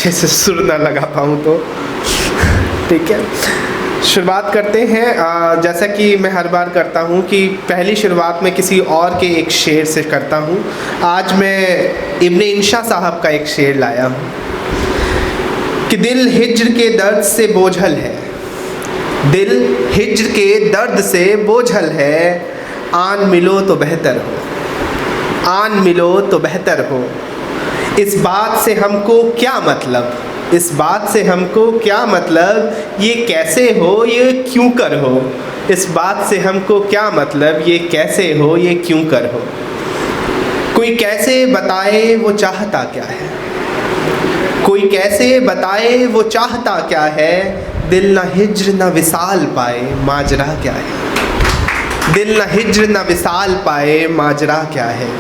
अच्छे से सुर ना लगा पाऊँ तो ठीक है। शुरुआत करते हैं। जैसा कि मैं हर बार करता हूँ कि पहली शुरुआत में किसी और के एक शेर से करता हूँ। आज मैं इब्ने इंशा साहब का एक शेर लाया हूँ कि दिल हिज्र के दर्द से बोझल है, दिल हिज्र के दर्द से बोझल है, आन मिलो तो बेहतर हो, आन मिलो तो बेहतर हो। इस बात से हमको क्या मतलब, इस बात से हमको क्या मतलब, ये कैसे हो ये क्यों कर हो। इस बात से हमको क्या मतलब, ये कैसे हो ये क्यों कर हो। कोई कैसे बताए वो चाहता क्या है, कोई कैसे बताए वो चाहता क्या है, दिल न हिज्र न विसाल पाए माजरा क्या है, दिल न हिज्र न विसाल पाए माजरा क्या है।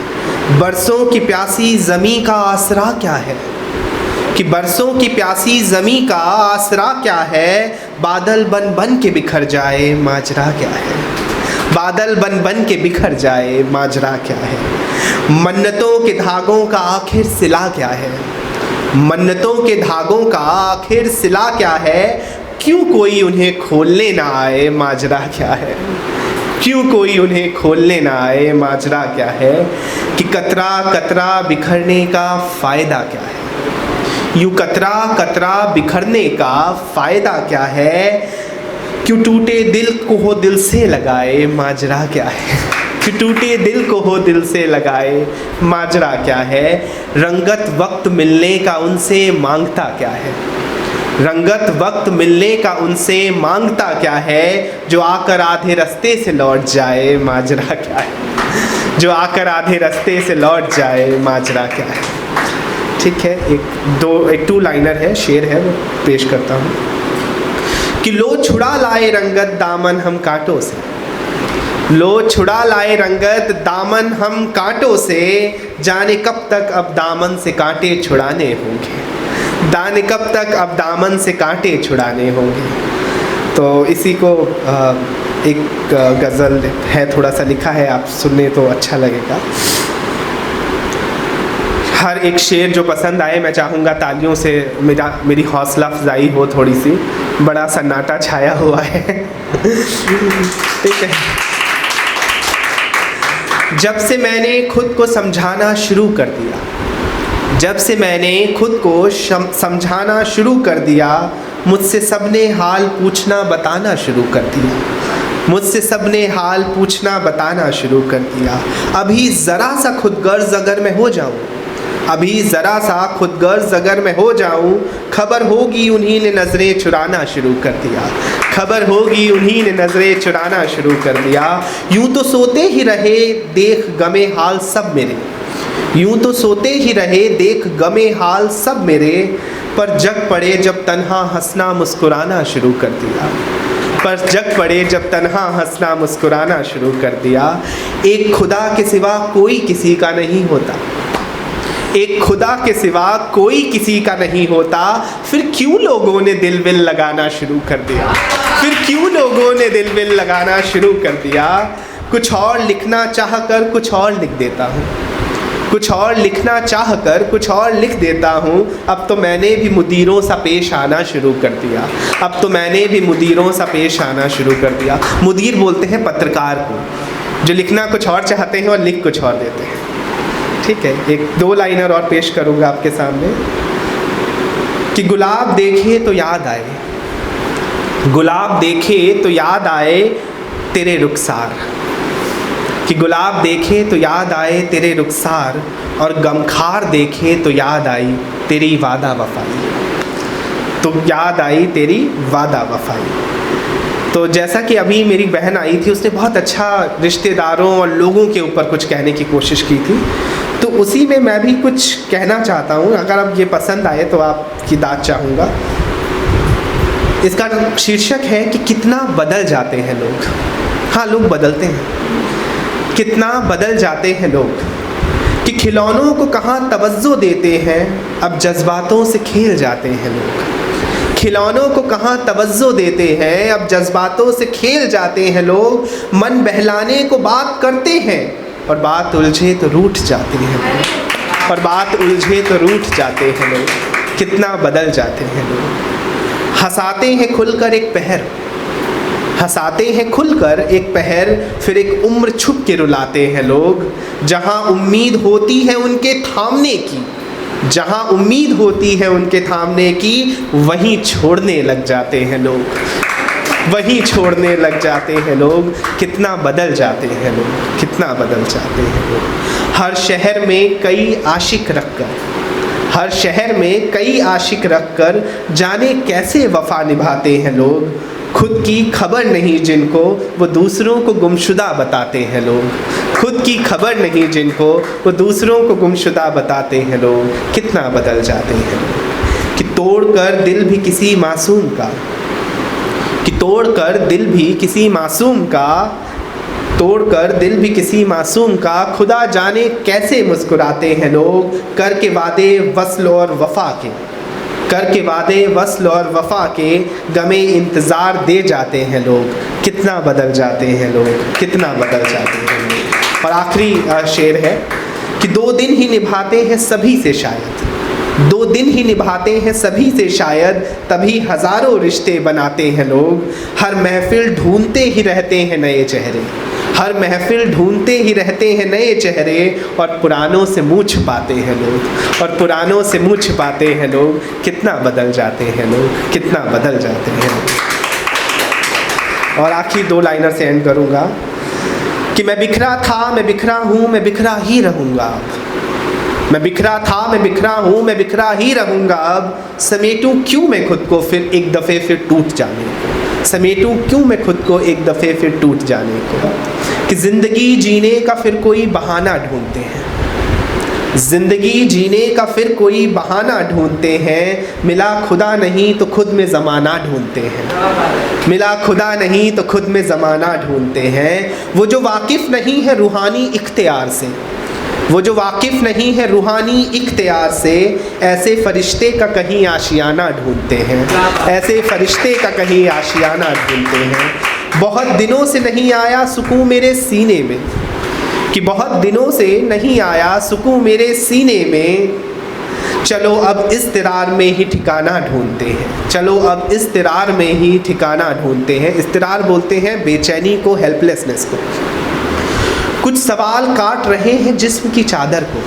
बरसों की प्यासी ज़मी का आसरा क्या है, कि बरसों की प्यासी ज़मी का आसरा क्या है, बादल बन बन के बिखर जाए माजरा क्या है, बादल बन बन के बिखर जाए माजरा क्या है। मन्नतों के धागों का आखिर सिला क्या है, मन्नतों के धागों का आखिर सिला क्या है, क्यों कोई उन्हें खोलने ना आए माजरा क्या है, क्यों कोई उन्हें खोलने ना आए माजरा क्या है। कि कतरा कतरा बिखरने का फ़ायदा क्या है, यूँ कतरा कतरा बिखरने का फ़ायदा क्या है, क्यों टूटे दिल को हो दिल से लगाए माजरा क्या है, क्यों टूटे दिल को हो दिल से लगाए माजरा क्या है। रंगत वक्त मिलने का उनसे मांगता क्या है, रंगत वक्त मिलने का उनसे मांगता क्या है, जो आकर आधे रास्ते से लौट जाए माजरा क्या है, जो आकर आधे रास्ते से लौट जाए माजरा क्या है। ठीक है, एक टू लाइनर है, शेर है, वो पेश करता हूँ कि लो छुड़ा लाए रंगत दामन हम कांटों से, लो छुड़ा लाए रंगत दामन हम कांटों से, जाने कब तक अब दामन से कांटे छुड़ाने होंगे, जाने कब तक अब दामन से कांटे छुड़ाने होंगे। तो इसी को एक गज़ल है, थोड़ा सा लिखा है, आप सुनने तो अच्छा लगेगा। हर एक शेर जो पसंद आए मैं चाहूँगा तालियों से मेरी हौसला अफजाई हो थोड़ी सी। बड़ा सन्नाटा छाया हुआ है ठीक है। जब से मैंने खुद को समझाना शुरू कर दिया, जब से मैंने खुद को समझाना शुरू कर दिया, मुझसे सबने हाल पूछना बताना शुरू कर दिया, मुझसे सबने हाल पूछना बताना शुरू कर दिया। अभी ज़रा सा खुदगर्ज अगर मैं हो जाऊँ, अभी ज़रा सा खुदगर्ज अगर मैं हो जाऊँ, खबर होगी उन्हीं ने नज़रें चुराना शुरू कर दिया, खबर होगी उन्हीं ने नज़रें चुराना शुरू कर दिया। यूँ तो सोते ही रहे देख गमे हाल सब मेरे, यूँ तो सोते ही रहे देख गमे हाल सब मेरे, पर जग पड़े जब तन्हा हंसना मुस्कुराना शुरू कर दिया, पर जग पड़े जब तन्हा हंसना मुस्कुराना शुरू कर दिया। एक खुदा के सिवा कोई किसी का नहीं होता, एक खुदा के सिवा कोई किसी का नहीं होता, फिर क्यों लोगों ने दिल विल लगाना शुरू कर दिया, फिर क्यों लोगों ने दिल विल लगाना शुरू कर दिया। कुछ और लिखना चाह कर कुछ और लिख देता हूँ, कुछ और लिखना चाह कर कुछ और लिख देता हूँ। अब तो मैंने भी मुदीरों सा पेश आना शुरू कर दिया, अब तो मैंने भी मुदीरों सा पेश आना शुरू कर दिया। मुदीर बोलते हैं पत्रकार को, जो लिखना कुछ और चाहते हैं और लिख कुछ और देते हैं। ठीक है, एक दो लाइनर और पेश करूँगा आपके सामने कि गुलाब देखे तो याद आए, गुलाब देखे तो याद आए तेरे रुखसार, कि गुलाब देखे तो याद आए तेरे रुखसार, और गमखार देखे तो याद आई तेरी वादा वफाई, तो याद आई तेरी वादा वफाई। तो जैसा कि अभी मेरी बहन आई थी, उसने बहुत अच्छा रिश्तेदारों और लोगों के ऊपर कुछ कहने की कोशिश की थी, तो उसी में मैं भी कुछ कहना चाहता हूँ। अगर अब ये पसंद आए तो आपकी दाद चाहूँगा। इसका शीर्षक है कि कितना बदल जाते हैं लोग। हाँ, लोग बदलते हैं, कितना बदल जाते हैं लोग, कि खिलौनों को कहाँ तवज्जो देते हैं, अब जज्बातों से खेल जाते हैं लोग, खिलौनों को कहाँ तवज्जो देते हैं, अब जज्बातों से खेल जाते हैं लोग। मन बहलाने को बात करते हैं और बात उलझे तो रूठ जाते हैं, और बात उलझे तो रूठ जाते हैं लोग। कितना बदल जाते हैं लोग। हंसाते हैं खुलकर एक पहर, हंसाते हैं खुलकर एक पहर, फिर एक उम्र छुप के रुलाते हैं लोग। जहाँ उम्मीद होती है उनके थामने की, जहाँ उम्मीद होती है उनके थामने की, वहीं छोड़ने लग जाते हैं लोग, वहीं छोड़ने लग जाते हैं लोग। कितना बदल जाते हैं लोग, कितना बदल जाते हैं लोग। हर शहर में कई आशिक रखकर, हर शहर में कई आशिक रखकर, जाने कैसे वफा निभाते हैं लोग। खुद की खबर नहीं जिनको, वो दूसरों को गुमशुदा बताते हैं लोग। खुद की खबर नहीं जिनको, वो दूसरों को गुमशुदा बताते हैं लोग। कितना बदल जाते हैं लोग। कि तोड़कर दिल भी किसी मासूम का, कि तोड़कर दिल भी किसी मासूम का, तोड़कर दिल भी किसी मासूम का, खुदा जाने कैसे मुस्कुराते हैं लोग। करके वादे वस्ल और वफा के, करके वादे वस्ल और वफा के, गमे इंतज़ार दे जाते हैं लोग। कितना बदल जाते हैं लोग, कितना बदल जाते हैं लोग। और आखिरी शेर है कि 2 दिन ही निभाते हैं सभी से शायद, 2 दिन ही निभाते हैं सभी से शायद, तभी हज़ारों रिश्ते बनाते हैं लोग। हर महफिल ढूंढते ही रहते हैं नए चेहरे, हर महफिल ढूंढते ही रहते हैं नए चेहरे, और पुरानों से मुँह छिपाते हैं लोग, और पुरानों से मुँह छिपाते हैं लोग। कितना बदल जाते हैं लोग, कितना बदल जाते हैं। और आखिरी 2 लाइनर से एंड करूँगा कि मैं बिखरा था, मैं बिखरा हूँ, मैं बिखरा ही रहूँगा अब। मैं बिखरा था, मैं बिखरा हूँ, मैं बिखरा ही रहूँगा अब। समेटूँ क्यों मैं खुद को फिर एक दफ़े फिर टूट जाने को, समेटूँ क्यों मैं खुद को एक दफ़े फिर टूट जाने को। कि ज़िंदगी जीने का फिर कोई बहाना ढूंढते हैं, ज़िंदगी जीने का फिर कोई बहाना ढूंढते हैं। मिला खुदा नहीं तो खुद में ज़माना ढूंढते हैं, मिला खुदा नहीं तो खुद में ज़माना ढूंढते हैं। वो जो वाकिफ़ नहीं है रूहानी इख्तियार से, वो जो वाकिफ़ नहीं है रूहानी इख्तियार से, ऐसे फ़रिश्ते का कहीं आशियाना ढूंढते हैं, ऐसे फ़रिश्ते का कहीं आशियाना ढूंढते हैं। बहुत दिनों से नहीं आया सुकून मेरे सीने में, कि बहुत दिनों से नहीं आया सुकून मेरे सीने में। चलो अब इज़्तिरार में ही ठिकाना ढूंढते हैं, चलो अब इज़्तिरार में ही ठिकाना ढूंढते हैं। इज़्तिरार बोलते हैं बेचैनी को, हेल्पलेसनेस को। कुछ सवाल काट रहे हैं जिस्म की चादर को,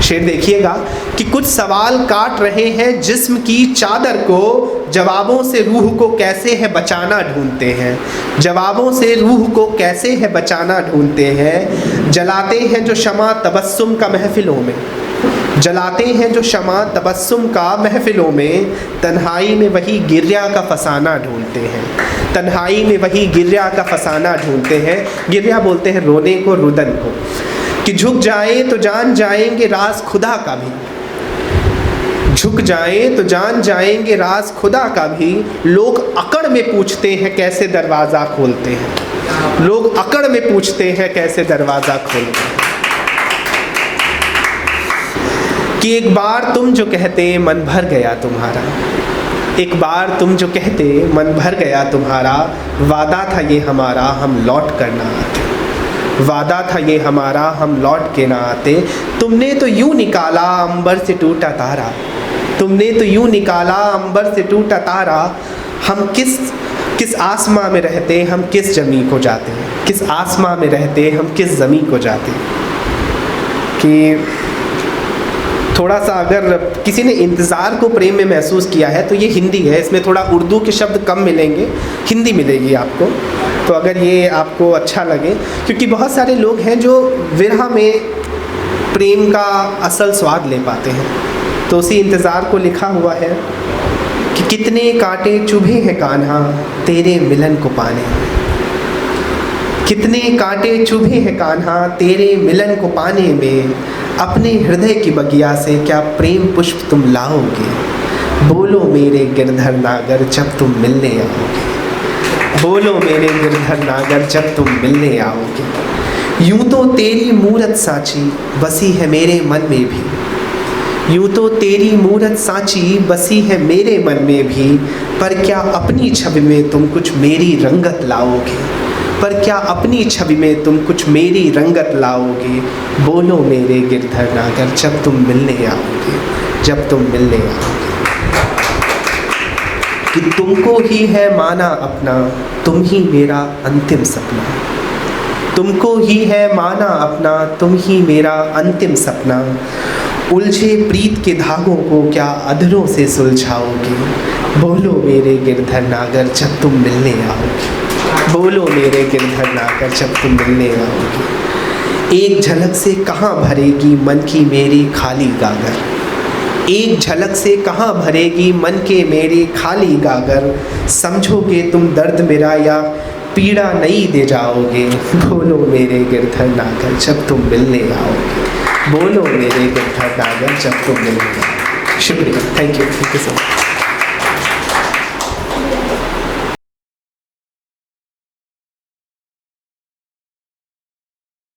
शेर देखिएगा कि कुछ सवाल काट रहे हैं जिस्म की चादर को। जवाबों से रूह को कैसे है बचाना ढूंढते हैं, जवाबों से रूह को कैसे है बचाना ढूंढते हैं। जलाते हैं जो शमा तबस्सुम का महफिलों में, जलाते हैं जो शमा तबस्सुम का महफिलों में। तन्हाई में वही गिरिया का फसाना ढूंढते हैं, तन्हाई में वही गिरिया का फसाना ढूंढते हैं। गिरिया बोलते हैं रोने को, रुदन को। कि झुक जाए तो जान जाएंगे राज खुदा का भी, झुक जाए तो जान जाएंगे राज खुदा का भी। लोग अकड़ में पूछते हैं कैसे दरवाज़ा खोलते हैं, लोग अकड़ में पूछते हैं कैसे दरवाज़ा खोलते हैं। कि एक बार तुम जो कहते मन भर गया तुम्हारा, एक बार तुम जो कहते मन भर गया तुम्हारा। वादा था ये हमारा हम लौट कर ना आते, वादा था ये हमारा हम लौट के ना आते। तुमने तो यूँ निकाला अंबर से टूटा तारा, तुमने तो यूँ निकाला अंबर से टूटा तारा। हम किस आसमां में रहते, हम किस ज़मीं को जाते, किस आसमां में रहते हम किस ज़मीं को जाते। कि थोड़ा सा अगर किसी ने इंतज़ार को प्रेम में महसूस किया है तो ये हिंदी है, इसमें थोड़ा उर्दू के शब्द कम मिलेंगे, हिंदी मिलेगी आपको। तो अगर ये आपको अच्छा लगे, क्योंकि बहुत सारे लोग हैं जो विरह में प्रेम का असल स्वाद ले पाते हैं, तो उसी इंतज़ार को लिखा हुआ है कि कितने कांटे चुभे हैं कान्हा तेरे मिलन को पाने में, कितने कांटे चुभे हैं कान्हा तेरे मिलन को पाने में। अपने हृदय की बगिया से क्या प्रेम पुष्प तुम लाओगे, बोलो मेरे गिरधर नागर जब तुम मिलने आओगे, बोलो मेरे गिरधर नागर जब तुम मिलने आओगे। यूँ तो तेरी मूरत सांची बसी है मेरे मन में भी, यूँ तो तेरी मूरत सांची बसी है मेरे मन में भी। पर क्या अपनी छवि में तुम कुछ मेरी रंगत लाओगे, पर क्या अपनी छवि में तुम कुछ मेरी रंगत लाओगे। बोलो मेरे गिरधर नागर जब तुम मिलने आओगे, जब तुम मिलने आओगे। कि तुमको ही है माना अपना, तुम ही मेरा अंतिम सपना। तुमको ही है माना अपना, तुम ही मेरा अंतिम सपना। उलझे प्रीत के धागों को क्या अधरों से सुलझाओगे? बोलो मेरे गिरधर नागर जब तुम मिलने आओगे। बोलो मेरे गिरधर नागर जब तुम मिलने आओगे। एक झलक से कहाँ भरेगी मन की मेरी खाली गागर। एक झलक से कहाँ भरेगी मन के मेरे खाली गागर। समझोगे तुम दर्द मेरा या पीड़ा नहीं दे जाओगे? बोलो मेरे गिरधर नागर जब तुम मिलने आओगे। बोलो मेरे गिरधर नागर जब तुम मिलने आओगे। शुक्रिया, थैंक यू सो मच।